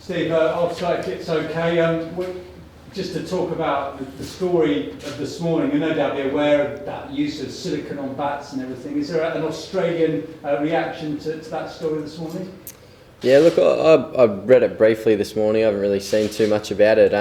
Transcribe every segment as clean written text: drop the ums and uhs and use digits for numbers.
Steve, offside kick's okay. Just to talk about the story of this morning, you'll no doubt be aware of that use of silicone on bats and everything. Is there an Australian reaction to that story this morning? Yeah, look, I read it briefly this morning. I haven't really seen too much about it.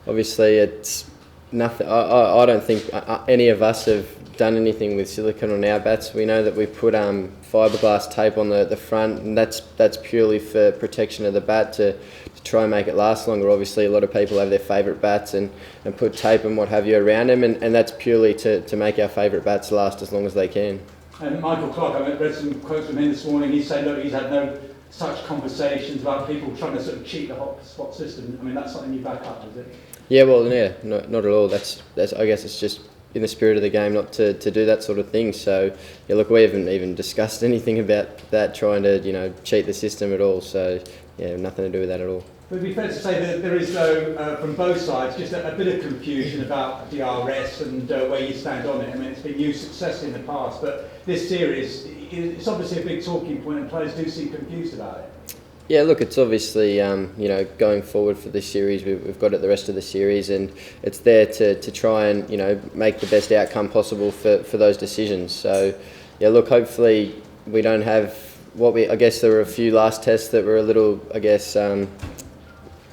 Obviously, it's nothing. I don't think any of us have done anything with silicone on our bats. We know that we put fiberglass tape on the front, and that's purely for protection of the bat to try and make it last longer. Obviously, a lot of people have their favourite bats and put tape and what have you around them, and that's purely to make our favourite bats last as long as they can. And Michael Clark, I read some quotes from him this morning. He said, look, he's had no such conversations about people trying to sort of cheat the hot spot system. I mean, that's something you back up, is it? Yeah, well, yeah, not at all. That's I guess it's just in the spirit of the game not to do that sort of thing. So, yeah, look, we haven't even discussed anything about that, trying to, cheat the system at all. So, yeah, nothing to do with that at all. Would it be fair to say that there is, though, from both sides, just a bit of confusion about DRS and where you stand on it? I mean, it's been used successfully in the past, but this series, it's obviously a big talking point and players do seem confused about it. Yeah, look, it's obviously, going forward for this series, we've got it the rest of the series, and it's there to try and, make the best outcome possible for those decisions. So, yeah, look, hopefully we don't have I guess there were a few last tests that were a little,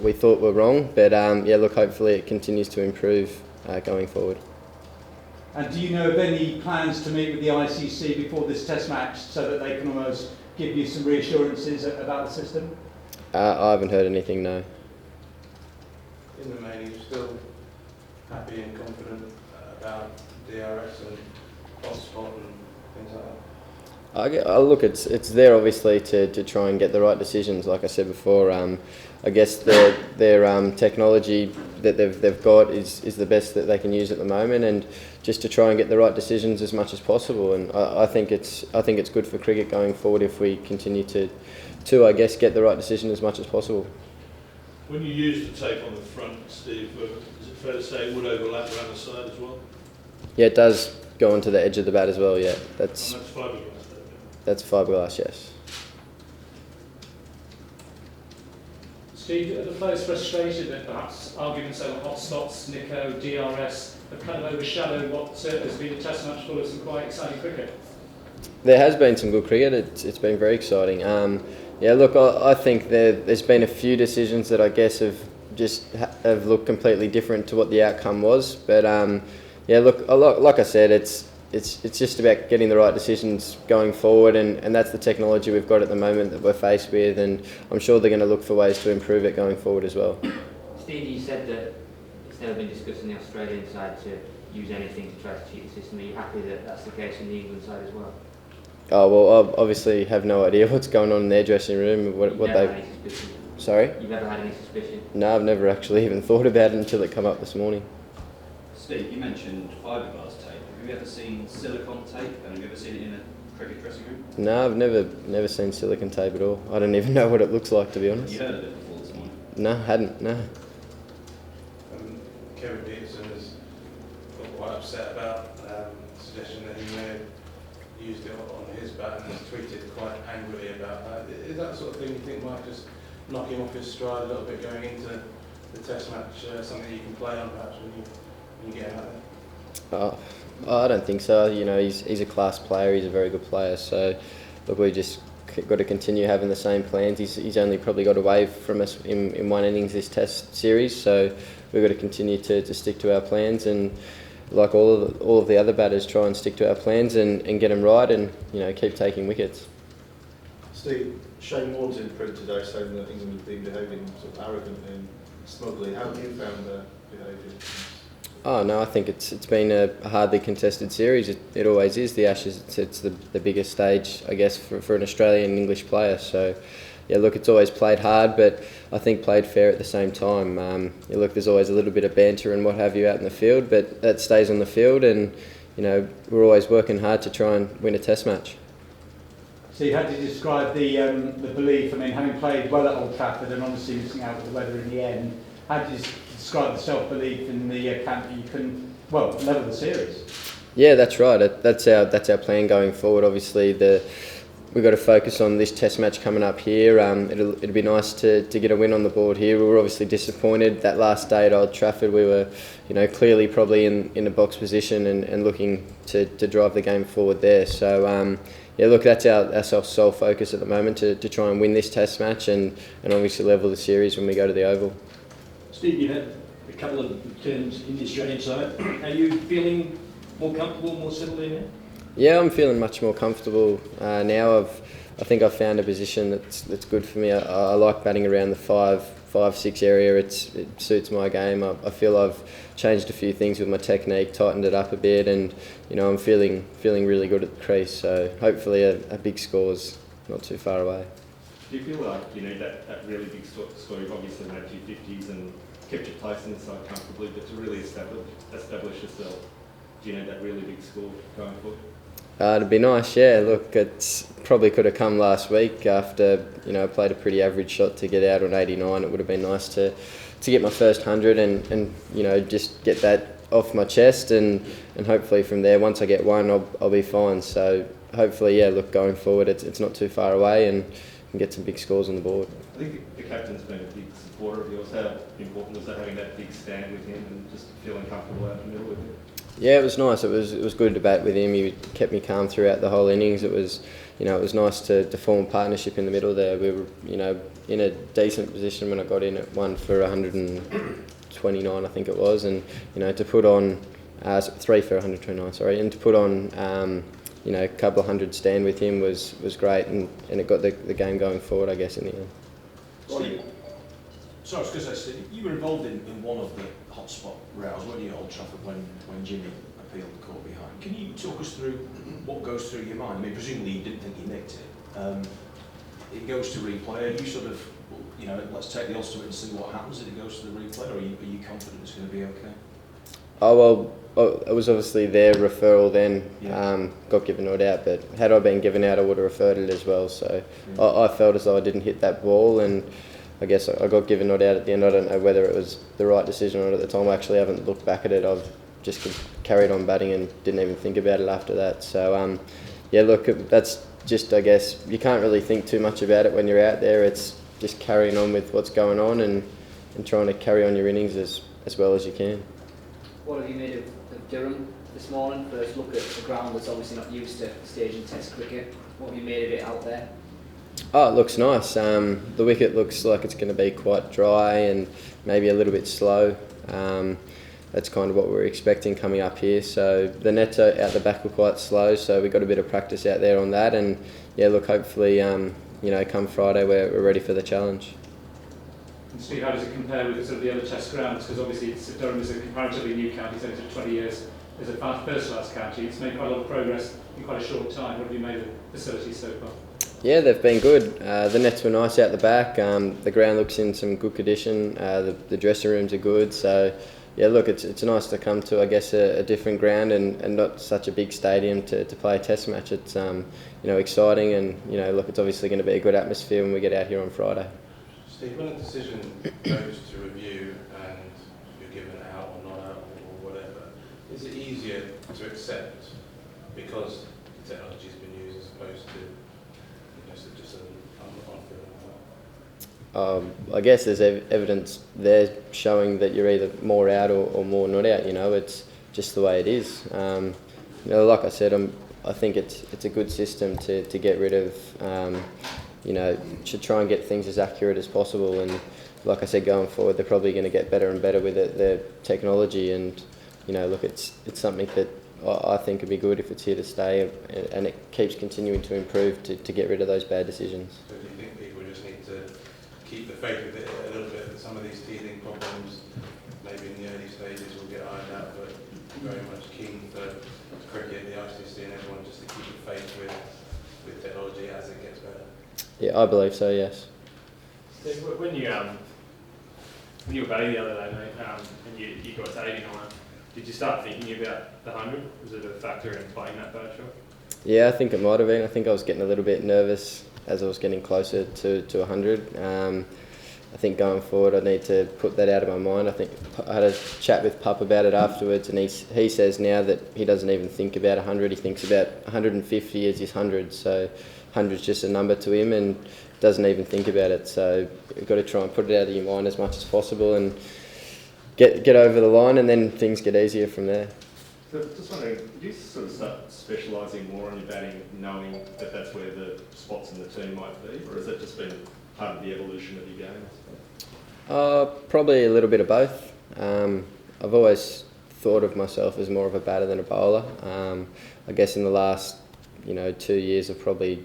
we thought were wrong, but look, hopefully it continues to improve going forward. And do you know of any plans to meet with the ICC before this test match so that they can almost give you some reassurances about the system? I haven't heard anything, no. In the main, you're still happy and confident about DRS and hotspot and things like that? Look, it's there obviously to try and get the right decisions. Like I said before, I guess their technology that they've got is the best that they can use at the moment, and just to try and get the right decisions as much as possible. And I think it's good for cricket going forward if we continue to get the right decision as much as possible. When you use the tape on the front, Steve, is it fair to say it would overlap around the side as well? Yeah, it does go onto the edge of the bat as well. Yeah, that's fiberglass. That's fiberglass, yes. Steve, are the players frustrated that perhaps arguments over hot spots, Nico, DRS have kind of overshadowed what has been a test match full of some quite exciting cricket? There has been some good cricket. It's been very exciting. Look, I think there's been a few decisions that I guess have looked completely different to what the outcome was. But look, like I said, it's just about getting the right decisions going forward, and that's the technology we've got at the moment that we're faced with, and I'm sure they're going to look for ways to improve it going forward as well. Steve, you said that it's never been discussed on the Australian side to use anything to try to cheat the system. Are you happy that that's the case in the England side as well? Oh, well, I obviously have no idea what's going on in their dressing room. What they... Had any suspicion? Sorry? You've never had any suspicion? No, I've never actually even thought about it until it came up this morning. Steve, you mentioned fiberglass tape. Have you ever seen silicone tape, and have you ever seen it in a cricket dressing room? No, I've never seen silicone tape at all. I don't even know what it looks like, to be honest. You heard of it before this morning? No, hadn't, no. Kevin Peterson has got quite upset about the suggestion that he may have used it on his bat and has tweeted quite angrily about that. Is that the sort of thing you think might just knock him off his stride a little bit going into the test match, something you can play on perhaps when you get him out there? I don't think so. He's a class player. He's a very good player. So, look, we just got to continue having the same plans. He's only probably got away from us in one innings this Test series. So we've got to continue to stick to our plans, and like all of the other batters, try and stick to our plans and get them right, and keep taking wickets. Steve, Shane Warne's in print today saying that England have been behaving sort of arrogantly and smugly. How have you found their behaviour? Oh no, I think it's been a hardly contested series. It always is. The Ashes, it's the biggest stage, I guess, for an Australian English player. So, yeah, look, it's always played hard, but I think played fair at the same time. Look, there's always a little bit of banter and what have you out in the field, but that stays on the field, and we're always working hard to try and win a Test match. Steve, how do you describe the belief? I mean, having played well at Old Trafford and obviously missing out with the weather in the end, how do you describe the self-belief in the camp that you can, level the series? Yeah, that's right. That's our plan going forward. Obviously, we've got to focus on this Test match coming up here. It'll be nice to get a win on the board here. We were obviously disappointed that last day at Old Trafford. We were, clearly probably in a box position and looking to drive the game forward there. So look, that's our sole focus at the moment, to try and win this Test match and obviously level the series when we go to the Oval. Steve, you had a couple of terms in the Australian side. Are you feeling more comfortable, more settled in now? Yeah, I'm feeling much more comfortable now. I think I've found a position that's good for me. I like batting around the 5-6 area. It suits my game. I feel I've changed a few things with my technique, tightened it up a bit, and I'm feeling really good at the crease. So hopefully a big score's not too far away. Do you feel like you need that really big score? You've obviously made a few 50s and kept your place in the side comfortably, but to really establish yourself, do you need that really big score going forward? It'd be nice, yeah. Look, it's probably could have come last week after I played a pretty average shot to get out on 89. It would have been nice to get my first 100 and just get that off my chest and hopefully from there, once I get one, I'll be fine. So hopefully, yeah. Look, going forward, it's not too far away and can get some big scores on the board. I think the captain's been a big supporter of yours. How important was that, having that big stand with him and just feeling comfortable out in the middle with him? Yeah, it was nice. It was good to bat with him. He kept me calm throughout the whole innings. It was nice to form a partnership in the middle there. We were, in a decent position when I got in at one for 129, I think it was, and to put on 3 for 129, sorry, and to put on a couple of hundred stand with him was great, and it got the game going forward, I guess, in the end. Steve, sorry, I was going to say, Steve, you were involved in one of the hotspot rows, weren't you, at Old Trafford, when Jimmy appealed the call behind. Can you talk us through what goes through your mind? I mean, presumably you didn't think you nicked it. It goes to replay. Are you sort of, let's take the odds to it and see what happens if it goes to the replay, or are you confident it's going to be okay? Oh, well, it was obviously their referral then, Yeah. got given it out, but had I been given out, I would have referred it as well. So Yeah. I felt as though I didn't hit that ball, and I guess I got given it out at the end. I don't know whether it was the right decision or not at the time. I actually haven't looked back at it. I've just carried on batting and didn't even think about it after that. So, look, that's just, I guess, you can't really think too much about it when you're out there. It's just carrying on with what's going on and trying to carry on your innings as well as you can. What have you made of Durham this morning? First look at the ground that's obviously not used to staging Test cricket. What have you made of it out there? Oh, it looks nice. The wicket looks like it's going to be quite dry and maybe a little bit slow. That's kind of what we're expecting coming up here. So the nets out the back were quite slow, so we got a bit of practice out there on that. And yeah, look, hopefully, come Friday we're ready for the challenge. And Steve, how does it compare with sort of the other Test grounds? Because obviously Durham is a comparatively new county, so it's 20 years as a first-class county. It's made quite a lot of progress in quite a short time. What have you made of the facilities so far? Yeah, they've been good. The nets were nice out the back. The ground looks in some good condition. The dressing rooms are good. So, yeah, look, it's nice to come to, I guess, a different ground and not such a big stadium to play a Test match. It's exciting, and look, it's obviously going to be a good atmosphere when we get out here on Friday. Steve, when a decision goes to review and you're given out or not out or whatever, is it easier to accept because the technology's been used as opposed to just an unfeeling? I guess there's evidence there showing that you're either more out or more not out. It's just the way it is. Like I said, I think it's a good system to get rid of. To try and get things as accurate as possible. And like I said, going forward, they're probably going to get better and better with the technology. And look, it's something that I think would be good if it's here to stay, and it keeps continuing to improve to get rid of those bad decisions. So do you think people just need to keep the faith with it a little bit, that some of these teething problems maybe in the early stages will get ironed out, but very much keen for cricket, the ICC and everyone just to keep the faith with technology as it gets better? Yeah, I believe so, yes. Steve, when you were batting the other day, mate, and you got to 89, did you start thinking about the 100? Was it a factor in playing that bad shot? Yeah, I think it might have been. I think I was getting a little bit nervous as I was getting closer to 100. I think going forward I need to put that out of my mind. I think I had a chat with Pup about it afterwards, and he says now that he doesn't even think about 100, he thinks about 150 as his 100. So 100's just a number to him and doesn't even think about it. So you've got to try and put it out of your mind as much as possible and get over the line, and then things get easier from there. So just wondering, do you sort of start specialising more on your batting, knowing that that's where the spots in the team might be, or has that just been part of the evolution of your game? Probably a little bit of both. I've always thought of myself as more of a batter than a bowler. I guess in the last 2 years I've probably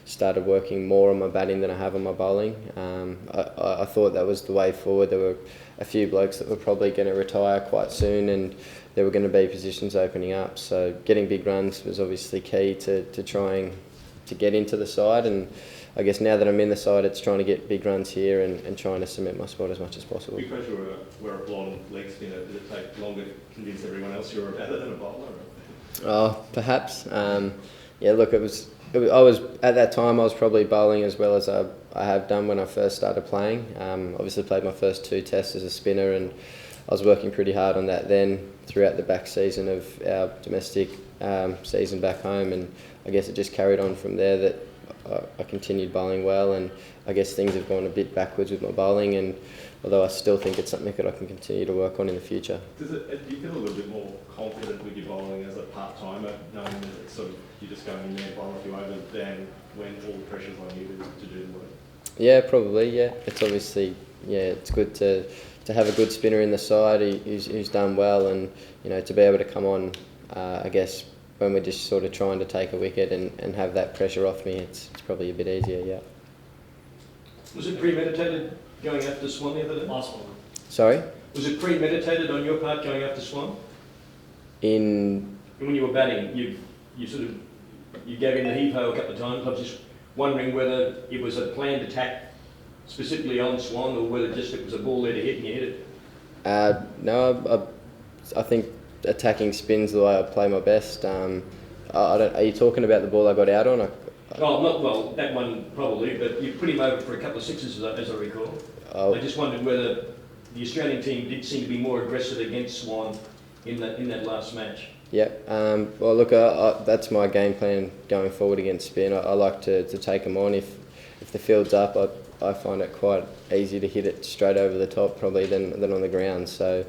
started working more on my batting than I have on my bowling. I thought that was the way forward. There were a few blokes that were probably going to retire quite soon, and there were going to be positions opening up. So getting big runs was obviously key to trying to get into the side, and I guess now that I'm in the side, it's trying to get big runs here and trying to cement my spot as much as possible. Because you were a blonde leg spinner, did it take longer to convince everyone else you were a batter than a bowler? Oh, perhaps. Yeah, look, I was at that time I was probably bowling as well as I have done when I first started playing. Obviously played my first 2 tests as a spinner, and I was working pretty hard on that then throughout the back season of our domestic season back home, and I guess it just carried on from there that I continued bowling well, and I guess things have gone a bit backwards with my bowling, and although I still think it's something that I can continue to work on in the future. Do you feel a little bit more confident with your bowling as a part-timer, knowing that it's sort of, you're just going in there, bowl a few over, than when all the pressure's on you to do the work? Yeah, probably, yeah. It's obviously, it's good to have a good spinner in the side who's done well, and to be able to come on, I guess, when we're just sort of trying to take a wicket and have that pressure off me, it's probably a bit easier, yeah. Was it premeditated going after Swan the other day? Last one. Sorry? Was it premeditated on your part going after Swan? In... When you were batting, you gave him the heave-ho a couple of times. I was just wondering whether it was a planned attack specifically on Swan, or whether just it was a ball there to hit and you hit it. No, I think attacking spin's the way I play my best. Are you talking about the ball I got out on? That one probably, but you put him over for a couple of sixes as I recall. I just wondered whether the Australian team did seem to be more aggressive against Swan in that last match. Yeah, well look, that's my game plan going forward against spin. I like to take them on. If the field's up, I find it quite easy to hit it straight over the top probably than on the ground. So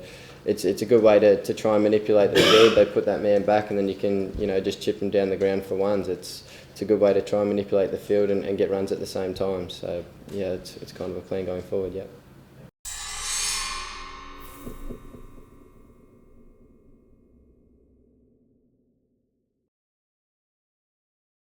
it's a good way to try and manipulate the field. They put that man back, and then you can just chip him down the ground for ones. It's a good way to try and manipulate the field and get runs at the same time. So yeah, it's kind of a plan going forward. Yeah.